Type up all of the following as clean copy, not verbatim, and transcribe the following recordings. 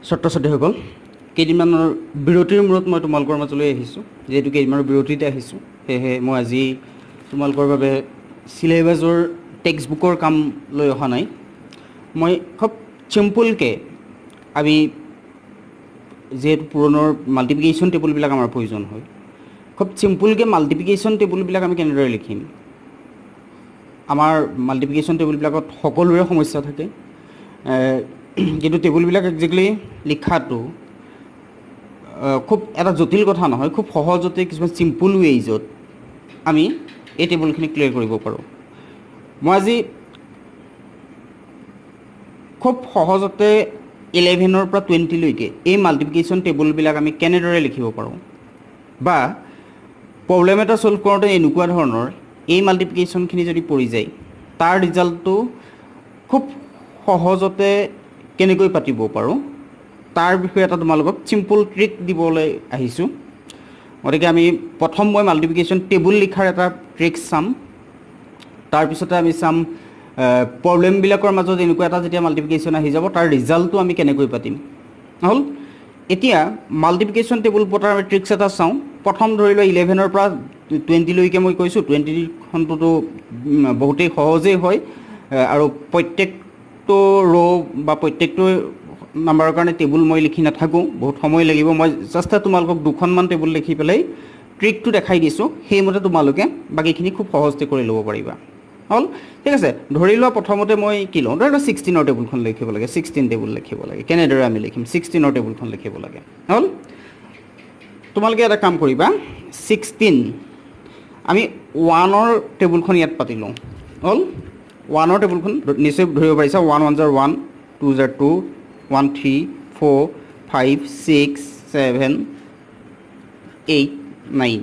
ছাত্ৰ ছাত্ৰীসকল কেইদিনমানৰ বিৰতিৰ মূৰত মই তোমালোকৰ মাজলৈ আহিছোঁ যেহেতু কেইদিনমানৰ বিৰতিতে আহিছোঁ সেয়েহে মই আজি তোমালোকৰ বাবে চিলেবাছৰ টেক্সট বুকৰ কাম লৈ অহা নাই মই খুব চিম্পলকৈ আমি যেহেতু পুৰণৰ মাল্টিপ্লিকেশ্যন টেবুলবিলাক আমাৰ প্ৰয়োজন হয় খুব চিম্পলকৈ মাল্টিপ্লিকেশ্যন টেবুলবিলাক আমি কেনেদৰে লিখিম আমাৰ মাল্টিপ্লিকেশ্যন টেবুলবিলাকত সকলোৰে সমস্যা থাকে কিন্তু টেবুলবিলাক একজেক্টলি লিখাটো খুব এটা জটিল কথা নহয় খুব সহজতে কিছুমান চিম্পল ৱেইজত আমি এই টেবুলখিনি ক্লিয়াৰ কৰিব পাৰোঁ মই আজি খুব সহজতে 11ৰ পৰা 20 লৈকে এই মাল্টিপ্লিকেশ্যন টেবুলবিলাক আমি কেনেদৰে লিখিব পাৰোঁ বা প্ৰব্লেম এটা সলভ কৰোঁতে এনেকুৱা ধৰণৰ এই মাল্টিপ্লিকেশ্যনখিনি যদি পৰি যায় তাৰ ৰিজাল্টটো খুব সহজতে কেনেকৈ পাতিব পাৰোঁ তাৰ বিষয়ে এটা তোমালোকক চিম্পল ট্ৰিক দিবলৈ আহিছোঁ গতিকে আমি প্ৰথম মই মাল্টিপ্লিকেশ্যন টেবুল লিখাৰ এটা ট্ৰিক চাম তাৰপিছতে আমি চাম প্ৰব্লেমবিলাকৰ মাজত এনেকুৱা এটা যেতিয়া মাল্টিপ্লিকেশ্যন আহি যাব তাৰ ৰিজাল্টটো আমি কেনেকৈ পাতিম হ'ল এতিয়া মাল্টিপ্লিকেশ্যন টেবুল পতাৰ আমি ট্ৰিক্স এটা চাওঁ প্ৰথম ধৰি লোৱা 11ৰ পৰা 20 লৈকে মই কৈছোঁ 20খনটোতো বহুতেই সহজেই হয় আৰু প্ৰত্যেকটো বা প্ৰত্যেকটো নাম্বাৰৰ কাৰণে টেবুল মই লিখি নাথাকোঁ বহুত সময় লাগিব মই জাষ্ট তোমালোকক দুখনমান টেবুল লিখি পেলাই ট্ৰিকটো দেখাই দিছোঁ সেইমতে তোমালোকে বাকীখিনি খুব সহজতে কৰি ল'ব পাৰিবা হ'ল ঠিক আছে ধৰি লোৱা প্ৰথমতে মই কি লওঁ ধৰি লোৱা 16ৰ টেবুলখন লিখিব লাগে 16 টেবুল লিখিব লাগে কেনেদৰে আমি লিখিম 16ৰ টেবুলখন লিখিব লাগে হ'ল তোমালোকে এটা কাম কৰিবা 16 আমি 1ৰ টেবুলখন ইয়াত পাতি লওঁ হ'ল 1ৰ টেবুলখন নিশ্চয় ধৰিব পাৰিছা 1 1 জাৰ 1 2 জাৰ 2 1 3 4 5 6 7 8 9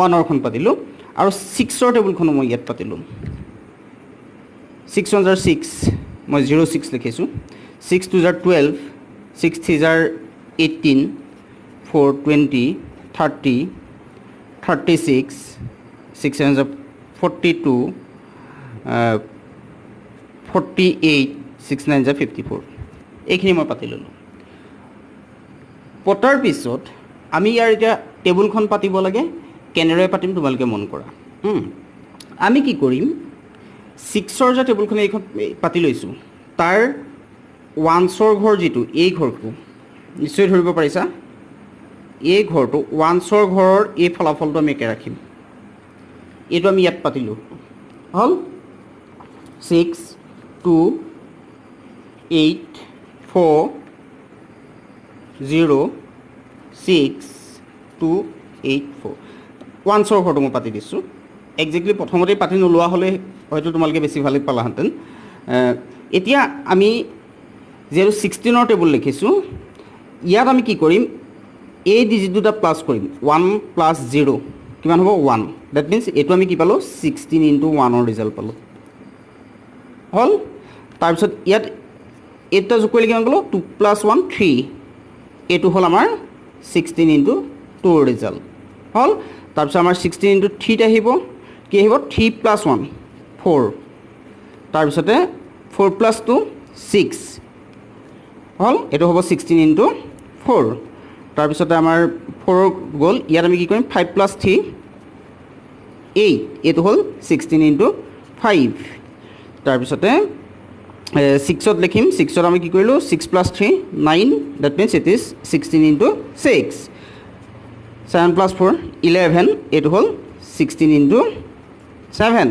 1ৰখন পাতিলোঁ আৰু 6ৰ টেবুলখনো মই ইয়াত পাতিলোঁ 6 1 জাৰ 6 মই 06 লিখিছোঁ 6 2 জাৰ 12 6 3 জাৰ 18 4 20 30 36 6 7 জাৰ 42 48 6 9 জাৰ 54 এইখিনি মই পাতি ল'লোঁ পতাৰ পিছত আমি ইয়াৰ এতিয়া টেবুলখন পাতিব লাগে কেনেদৰে পাতিম তোমালোকে মন কৰা আমি কি কৰিম 6ৰ যে টেবুলখন এইখন পাতি লৈছোঁ তাৰ 1ৰ ঘৰ যিটো এই ঘৰটো নিশ্চয় ধৰিব পাৰিছা এই ঘৰটো 1ৰ ঘৰৰ এই ফলাফলটো আমি একে ৰাখিম এইটো আমি ইয়াত পাতিলোঁ হ'ল 6 2 8 4 0 6 2 8 4 1ৰ ঘৰটো মই পাতি দিছোঁ একজেক্টলি প্ৰথমতেই পাতি নোলোৱা হ'লে হয়তো তোমালোকে বেছি ভালেই পালাহেঁতেন এতিয়া আমি যিহেতু 16ৰ টেবুল লিখিছোঁ ইয়াত আমি কি কৰিম এই ডিজিট দুটা প্লাছ কৰিম 1 প্লাছ 0 কিমান হ'ব 1 ডেট মিনছ এইটো আমি কি পালোঁ 16 ইনটু 1ৰ ৰিজাল্ট পালোঁ হ'ল তাৰপিছত ইয়াত এইটা যোগ কৰিলে কিমান পালোঁ 2 প্লাছ 1 3 এইটো হ'ল আমাৰ 16 ইনটু 2ৰ ৰিজাল্ট হ'ল তাৰপিছত আমাৰ 16 ইনটু 3 আহিব কি আহিব 3 প্লাছ 1 4 তাৰপিছতে 4 প্লাছ 2 6 হ'ল এইটো হ'ব 16 ইনটু 4 তাৰপিছতে আমাৰ 4 গ'ল ইয়াত আমি কি কৰিম 5 প্লাছ 3 8 এইটো হ'ল 16 ইনটু 5 তাৰপিছতে 6ত লিখিম 6ত আমি কি কৰিলোঁ 6 plus 3 9 that means it is 16 into 6 7 plus 4 11 এইটো হ'ল 16 ইনটু 7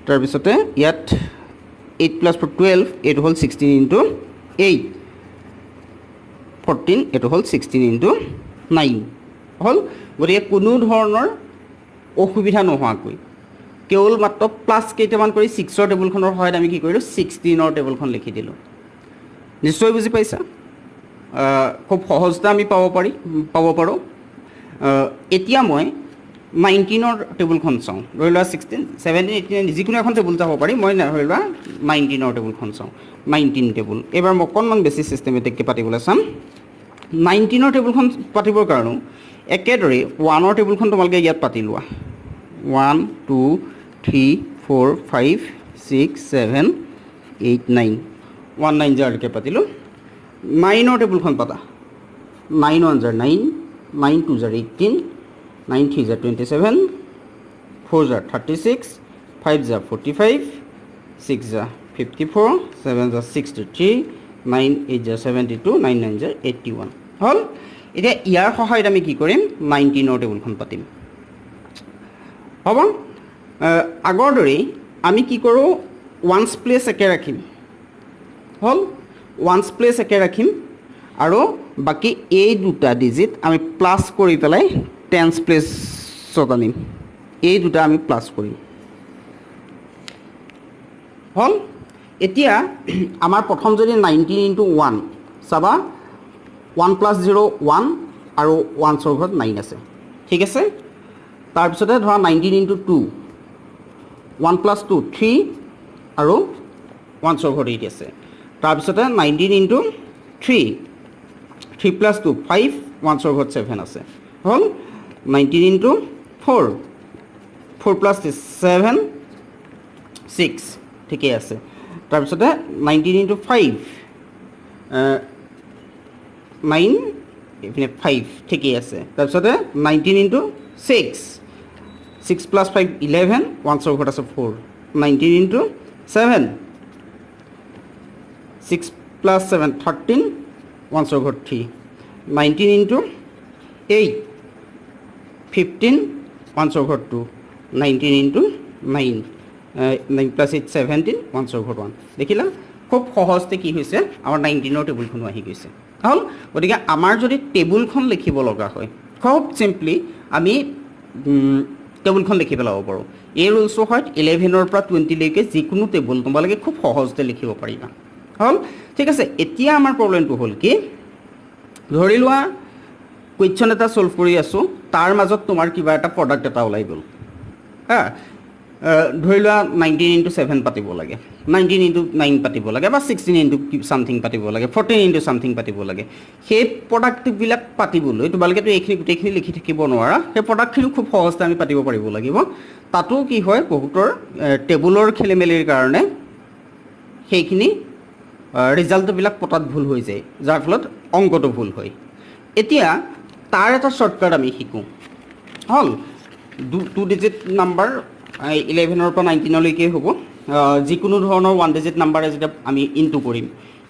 তাৰপিছতে ইয়াত 8 প্লাছ 4 12 এইটো হ'ল 16 ইনটু 8 14 এইটো হ'ল 16 ইনটু 9 হ'ল গতিকে কোনো ধৰণৰ অসুবিধা নোহোৱাকৈ কেৱল মাত্ৰ প্লাছ কেইটামান কৰি 6ৰ টেবুলখনৰ সহায়ত আমি কি কৰিলোঁ 16ৰ টেবুলখন লিখি দিলোঁ নিশ্চয় বুজি পাইছা খুব সহজতে আমি পাব পাৰোঁ এতিয়া মই 19ৰ টেবুলখন চাওঁ ধৰি লোৱা 16 17 18 যিকোনো এখন টেবুল চাব পাৰি মই ধৰি লোৱা 19ৰ টেবুলখন চাওঁ 19 টেবুল এইবাৰ মই অকণমান বেছি ছিষ্টেমেটিককৈ পাতিবলৈ চাম 19ৰ টেবুলখন পাতিবৰ কাৰণেও একেদৰে 1ৰ টেবুলখন তোমালোকে ইয়াত পাতি লোৱা 1 2 3 4 5 6 7 8 9 1 9 জাৰকৈ পাতিলোঁ 9ৰ টেবুলখন পাতা 9 1 জাৰ 9 9 2 জাৰ 18 9 3 জাৰ 27 4 জাৰ 36 5 জাৰ 45 6 জাৰ 54 7 জাৰ 63 9 8 জাৰ 72 9 9 জাৰ 81 হ'ল এতিয়া ইয়াৰ সহায়ত আমি কি কৰিম 19ৰ টেবুলখন পাতিম হ'ব আগৰ দৰেই আমি কি কৰোঁ ওৱান্স প্লেচ একে ৰাখিম হ'ল ওৱান্স প্লেচ একে ৰাখিম আৰু বাকী এই দুটা ডিজিট আমি প্লাছ কৰি পেলাই টেন্স প্লেচত আনিম এই দুটা আমি প্লাছ কৰিম হ'ল এতিয়া আমাৰ প্ৰথম যদি 19 × 1 চাবা 1 + 0 1 আৰু 1 ঘৰত 9 আছে ঠিক আছে তাৰপিছতে ধৰা 19 × 2 1 + 2 3 আৰু 1 ঘৰত 8 আছে তাৰপিছতে 19 × 3 3 + 2 5 1 ঘৰত 7 আছে হ'ল 19 × 4 4 + 7 6 ঠিকেই আছে তাৰপিছতে 19 × 5 9 এইপিনে 5 ঠিকেই আছে তাৰপিছতে 19 × 6 6 + 5 11 1 ঘৰত আছে 4 19 × 7 6 + 7 13 1 ঘৰত 3 19 × 8 15 1 ঘৰত 2 19 × 9 9 + 8 17 1 ঘৰত 1 দেখিলা খুব সহজতে কি হৈছে আমাৰ 19ৰ টেবুলখনো আহি গৈছে হ'ল গতিকে আমাৰ যদি টেবুলখন লিখিব লগা হয় খুব চিম্পলি আমি টেবুলখন লিখি পেলাব পাৰোঁ এই ৰুলছটো হয় 11ৰ পৰা 20 লৈকে যিকোনো টেবুল তোমালোকে খুব সহজতে লিখিব পাৰিবা হ'ল ঠিক আছে এতিয়া আমাৰ প্ৰব্লেমটো হ'ল কি ধৰি লোৱা কুৱেশ্যন এটা ছল্ভ কৰি আছোঁ তাৰ মাজত তোমাৰ কিবা এটা প্ৰডাক্ট এটা ওলাই গ'ল হা ধৰি লোৱা 19 × 7 পাতিব লাগে 19 × 9 পাতিব লাগে বা 16 × something পাতিব লাগে 14 × something পাতিব লাগে সেই প্ৰডাক্টবিলাক পাতিবলৈ তোমালোকেতো এইখিনি গোটেইখিনি লিখি থাকিব নোৱাৰা সেই প্ৰডাক্টখিনি খুব সহজতে আমি পাতিব পাৰিব লাগিব তাতো কি হয় বহুতৰ টেবুলৰ খেলিমেলিৰ কাৰণে সেইখিনি ৰিজাল্টবিলাক পতাত ভুল হৈ যায় যাৰ ফলত অংকটো ভুল হয় এতিয়া তাৰ এটা শ্বৰ্টকাট আমি শিকোঁ হ'ল 2 ডিজিট নাম্বাৰ 11ৰ পৰা 19 লৈকে হ'ব যিকোনো ধৰণৰ 1 ডিজিট নাম্বাৰে যেতিয়া আমি ইনটু কৰিম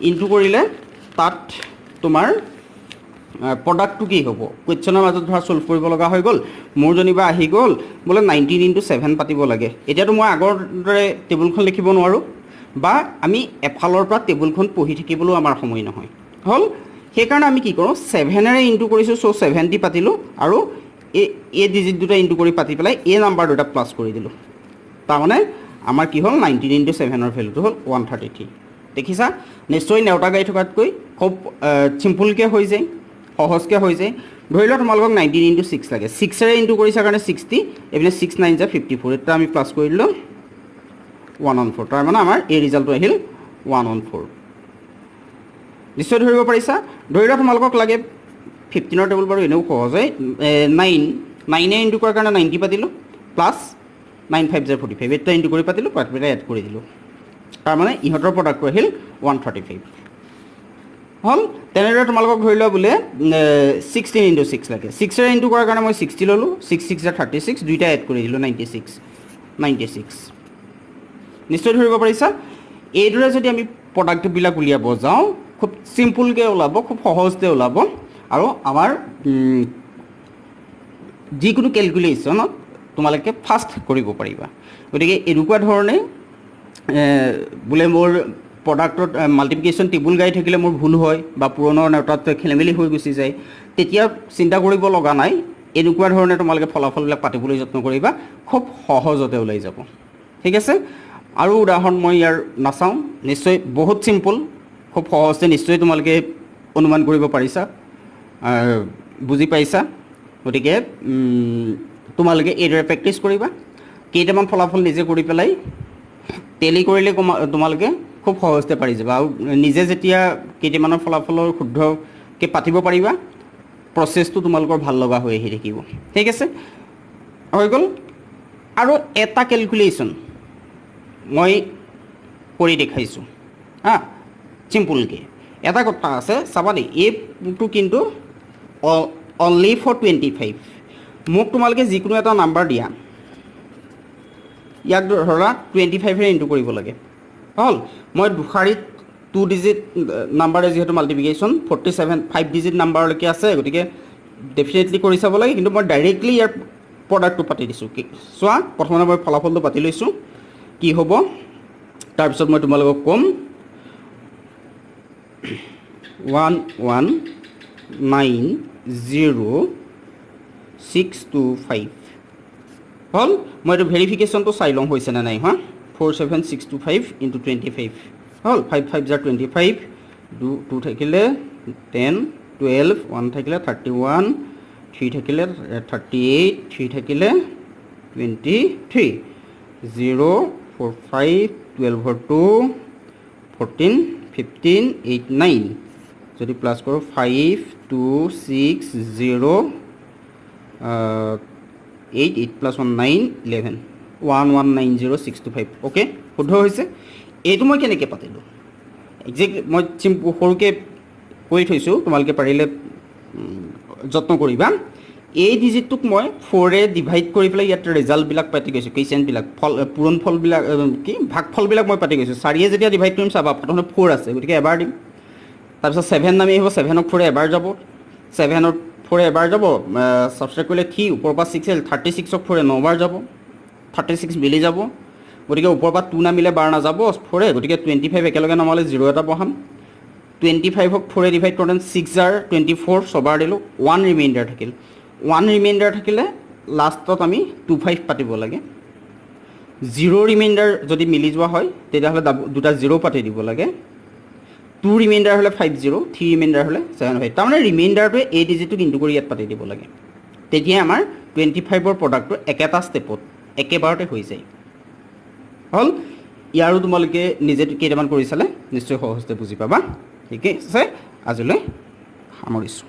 ইনটু কৰিলে তাত তোমাৰ প্ৰডাক্টটো কি হ'ব কুৱেশ্যনৰ মাজত ধৰা ছল্ভ কৰিব লগা হৈ গ'ল মোৰ যেনিবা আহি গ'ল বোলে 19 × 7 পাতিব লাগে এতিয়াতো মই আগৰ দৰে টেবুলখন লিখিব নোৱাৰোঁ বা আমি এফালৰ পৰা টেবুলখন পঢ়ি থাকিবলৈও আমাৰ সময় নহয় হ'ল সেইকাৰণে আমি কি কৰোঁ 7ৰে ইনটু কৰিছোঁ চ' 70 পাতিলোঁ আৰু এই ডিজিট দুটা ইনটু কৰি পাতি পেলাই এই নাম্বাৰ দুটা প্লাছ কৰি দিলোঁ তাৰমানে আমাৰ কি হ'ল 19 × 7ৰ ভেলুটো হ'ল 133 দেখিছা নিশ্চয় নেওতা গাই থকাতকৈ খুব চিম্পুলকৈ হৈ যায় সহজকৈ হৈ যায় ধৰি লোৱা তোমালোকক 19 × 6 লাগে 6ৰে ইনটু কৰিছা কাৰণে 60 এইপিনে 6 9 = 54 এটা আমি প্লাছ কৰি দিলোঁ 114 তাৰমানে আমাৰ এই ৰিজাল্টটো আহিল 114 নিশ্চয় ধৰিব পাৰিছা ধৰি লোৱা তোমালোকক লাগে 15ৰ টেবুল বাৰু এনেও সহজ হয় 9ৰে ইনটু কৰাৰ কাৰণে 90 পাতিলোঁ প্লাছ 9 5 = 45 এটা ইনটু কৰি পাতিলোঁ পাতি পেলাই এড কৰি দিলোঁ তাৰমানে ইহঁতৰ প্ৰডাক্টটো আহিল 135 হ'ল তেনেদৰে তোমালোকক ধৰি লোৱা বোলে 16 × 6 লাগে 6ৰে ইনটু কৰাৰ কাৰণে মই 60 ল'লোঁ 6 6 = 36 দুইটা এড কৰি দিলোঁ 96 নিশ্চয় ধৰিব পাৰিছা এইদৰে যদি আমি প্ৰডাক্টবিলাক উলিয়াব যাওঁ খুব চিম্পুলকৈ ওলাব খুব সহজতে ওলাব আৰু আমাৰ যিকোনো কেলকুলেশ্যনত তোমালোকে ফাষ্ট কৰিব পাৰিবা গতিকে এনেকুৱা ধৰণে বোলে মোৰ প্ৰডাক্টত মাল্টিপ্লিকেশ্যন টেবুল গাই থাকিলে মোৰ ভুল হয় বা পুৰণৰ নেওতাত খেলিমেলি হৈ গুচি যায় তেতিয়া চিন্তা কৰিব লগা নাই এনেকুৱা ধৰণে তোমালোকে ফলাফলবিলাক পাতিবলৈ যত্ন কৰিবা খুব সহজতে ওলাই যাব ঠিক আছে আৰু উদাহৰণ মই ইয়াৰ নাচাওঁ নিশ্চয় বহুত চিম্পুল খুব সহজতে নিশ্চয় তোমালোকে অনুমান কৰিব পাৰিছা বুজি পাইছা গতিকে তোমালোকে এইদৰে প্ৰেক্টিছ কৰিবা কেইটামান ফলাফল নিজে কৰি পেলাই টেলি কৰিলে তোমালোকে খুব সহজতে পাৰি যাবা আৰু নিজে যেতিয়া কেইটামানৰ ফলাফলৰ শুদ্ধকৈ পাতিব পাৰিবা প্ৰচেছটো তোমালোকৰ ভাল লগা হৈ আহি থাকিব ঠিক আছে হৈ গ'ল আৰু এটা কেলকুলেশ্যন মই কৰি দেখাইছোঁ হা চিম্পুলকৈ এটা কথা আছে চাবা দেই, এইটো কিন্তু অনলি ফৰ 25। মোক তোমালোকে যিকোনো এটা নাম্বাৰ দিয়া, ইয়াক ধৰা 25ৰে ইনটু কৰিব লাগে হ'ল। মই দুশাৰীত 2 ডিজিট নাম্বাৰে যিহেতু মাল্টিপ্লিকেশ্যন 47 5 ডিজিট নাম্বাৰলৈকে আছে, গতিকে ডেফিনেটলি কৰি চাব লাগে। কিন্তু মই ডাইৰেক্টলি ইয়াৰ প্ৰডাক্টটো পাতি দিছোঁ। চোৱা, প্ৰথমতে মই ফলাফলটো পাতি লৈছোঁ কি হ'ব, তাৰপিছত মই তোমালোকক ক'ম 1190625 হ'ল। মই এইটো ভেৰিফিকেশ্যনটো চাই লওঁ হৈছেনে নাই হোৱা। 47625 ইনটু 25 হ'ল। 5 5 জাৰ 25, 2 থাকিলে 10, 12, 1 থাকিলে 31, 3 থাকিলে 38, 3 থাকিলে 23, 0 4 5 12 2 14 15 8 9, যদি প্লাছ কৰোঁ 5 2 6 0 8 8 প্লাছ 1 9 11 1190625। অ'কে, শুদ্ধ হৈছে। এইটো মই কেনেকৈ পাতিলোঁ একজেক্ট মই সৰুকৈ কৈ থৈছোঁ, তোমালোকে পাৰিলে যত্ন কৰিবা। এই ডিজিটটোক মই 4ৰে ডিভাইড কৰি পেলাই ইয়াত ৰিজাল্টবিলাক পাতি গৈছোঁ, কুৱেশ্যনবিলাক পূৰণ ফলবিলাক কি ভাগফলবিলাক মই পাতি গৈছোঁ। 4য়ে যেতিয়া ডিভাইড কৰিম চাবা প্ৰথমতে 4 আছে, গতিকে এবাৰ দিম। তাৰপিছত 7 নামি আহিব, 7ক 4ৰে এবাৰ যাব, 7ত 4ৰে এবাৰ যাব, ছাবষ্ট্ৰেক্ট কৰিলে 3, ওপৰৰ পৰা 6 36ক 4ৰে 9বাৰ যাব, 36 মিলি যাব। গতিকে ওপৰৰ পৰা 2 নামিলে বাৰ নাযাব 4ৰে, গতিকে 25 একেলগে নমালে 0 এটা বহাম। 25ক 4ৰে ডিভাইড কৰোঁতে 6 জাৰ 24 ছবাৰ দিলোঁ, 1 ৰিমাইণ্ডাৰ থাকিল। 1 ৰিমাইণ্ডাৰ থাকিলে লাষ্টত আমি 25 পাতিব লাগে। 0 ৰিমাইণ্ডাৰ যদি মিলি যোৱা হয় তেতিয়াহ'লে দুটা 0 পাতি দিব লাগে। 2 ৰিমাইণ্ডাৰ হ'লে 50, 3 ৰিমাইণ্ডাৰ হ'লে 75। তাৰমানে ৰিমাইণ্ডাৰটোৱে এই ডিজিটটোক ইনটু কৰি ইয়াত পাতি দিব লাগে। তেতিয়া আমাৰ 25ৰ প্ৰডাক্টটো একেটা ষ্টেপত একেবাৰতে হৈ যায় হ'ল। ইয়াৰো তোমালোকে নিজে কেইটামান কৰি চালে নিশ্চয় সহজতে বুজি পাবা। ঠিকে আছে, আজিলৈ সামৰিছোঁ।